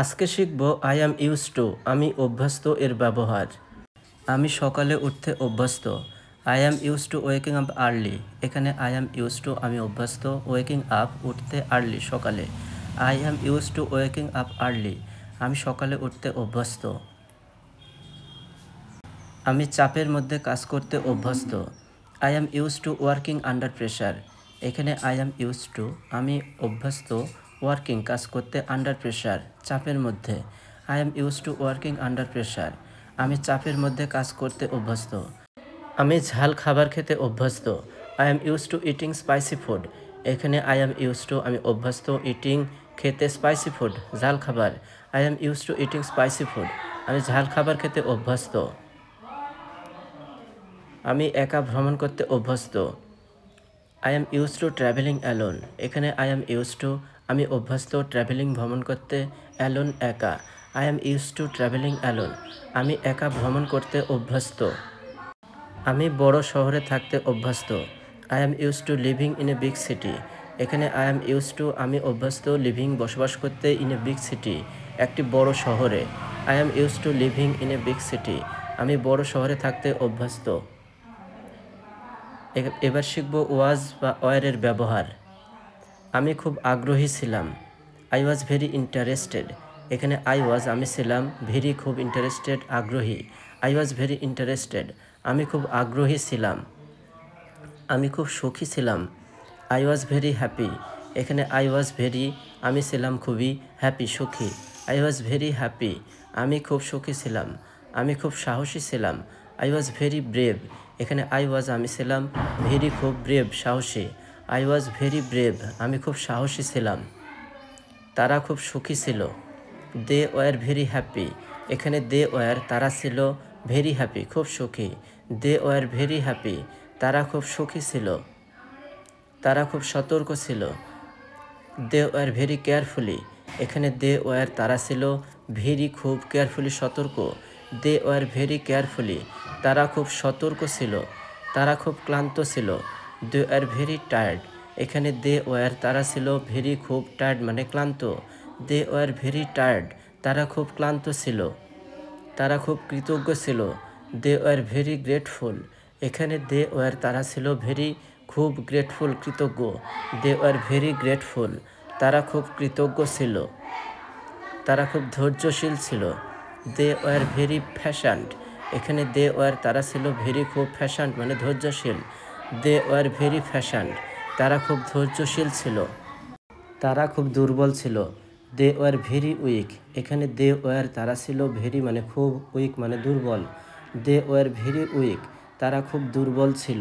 আজকে শিখব I am use to আমি অভ্যস্ত এর ব্যবহার। আমি সকালে উঠতে অভ্যস্ত। I am use to waking up early. এখানে আই অ্যাম ইউজ টু আমি অভ্যস্ত, ওয়েকিং আপ উঠতে, আর্লি সকালে। I am use to waking up early আমি সকালে উঠতে অভ্যস্ত। আমি চাপের মধ্যে কাজ করতে অভ্যস্ত। I am use to working under pressure. এখানে আই অ্যাম ইউজ টু আমি অভ্যস্ত, ওয়ার্কিং কাজ করতে, আন্ডার প্রেশার চাপের মধ্যে। I am use to working under pressure আমি চাপের মধ্যে কাজ করতে অভ্যস্ত। আমি ঝাল খাবার খেতে অভ্যস্ত। I am use to eating spicy food. এখানে আই অ্যাম ইউজ টু আমি অভ্যস্ত, ইটিং খেতে, স্পাইসি ফুড ঝাল খাবার। I am use to eating spicy food আমি ঝাল খাবার খেতে অভ্যস্ত। আমি একা ভ্রমণ করতে অভ্যস্ত। I am use to travelling alone. এখানে আই অ্যাম ইউজ টু আমি অভ্যস্ত, ট্রাভেলিং ভ্রমণ করতে, অ্যালোন একা। I am use to travelling alone আমি একা ভ্রমণ করতে অভ্যস্ত। আমি বড় শহরে থাকতে অভ্যস্ত। I am use to living in a big city. এখানে আই অ্যাম ইউজ টু আমি অভ্যস্ত, লিভিং বসবাস করতে, ইন এ বিগ সিটি একটি বড় শহরে। I am use to living in a big city আমি বড় শহরে থাকতে অভ্যস্ত। এবার শিখব ওয়াজ বা ওয়ারের ব্যবহার। আমি খুব আগ্রহী ছিলাম। I was very interested. এখানে আই ওয়াজ আমি ছিলাম, ভেরি খুব, ইন্টারেস্টেড আগ্রহী। আই ওয়াজ ভেরি ইন্টারেস্টেড আমি খুব আগ্রহী ছিলাম। আমি খুব সুখী ছিলাম। I was very happy. এখানে আই ওয়াজ ভেরি আমি ছিলাম খুবই, হ্যাপি সুখী। আই ওয়াজ ভেরি হ্যাপি আমি খুব সুখী ছিলাম। আমি খুব সাহসী ছিলাম। I was very brave. এখানে আই ওয়াজ আমি ছিলাম, ভেরি খুব, ব্রেভ সাহসী। আই ওয়াজ ভেরি ব্রেভ আমি খুব সাহসী ছিলাম। তারা খুব সুখী ছিল। They were very happy. এখানে দে ওয়ার তারা ছিল, ভেরি হ্যাপি খুব সুখী। দে ওয়ার ভেরি হ্যাপি তারা খুব সুখী ছিল। তারা খুব সতর্ক ছিল। They were very carefully. এখানে দে ওয়ার তারা ছিল, ভেরি খুব, কেয়ারফুলি সতর্ক। দে ওয়ার ভেরি কেয়ারফুলি তারা খুব সতর্ক ছিল। তারা খুব ক্লান্ত ছিল। They were very tired. এখানে দে ওয়ার তারা ছিল, ভেরি খুব, টায়ার্ড মানে ক্লান্ত। দে ওয়ার ভেরি টায়ার্ড তারা খুব ক্লান্ত ছিল। তারা খুব কৃতজ্ঞ ছিল। They were very grateful. এখানে দে ওয়ার তারা ছিল, ভেরি খুব, গ্রেটফুল কৃতজ্ঞ। দে ওয়ার ভেরি গ্রেটফুল তারা খুব কৃতজ্ঞ ছিল। তারা খুব ধৈর্যশীল ছিল। They were very fashioned. এখানে দে ওয়ার তারা ছিল, ভেরি খুব, ফ্যাশান্ড মানে ধৈর্যশীল। দে ওয়ার ভেরি ফ্যাশান্ড তারা খুব ধৈর্যশীল ছিল। তারা খুব দুর্বল ছিল। They were very weak. এখানে দে ওয়ার তারা ছিল, ভেরি মানে খুব, উইক মানে দুর্বল। দে ওয়ার ভেরি উইক তারা খুব দুর্বল ছিল।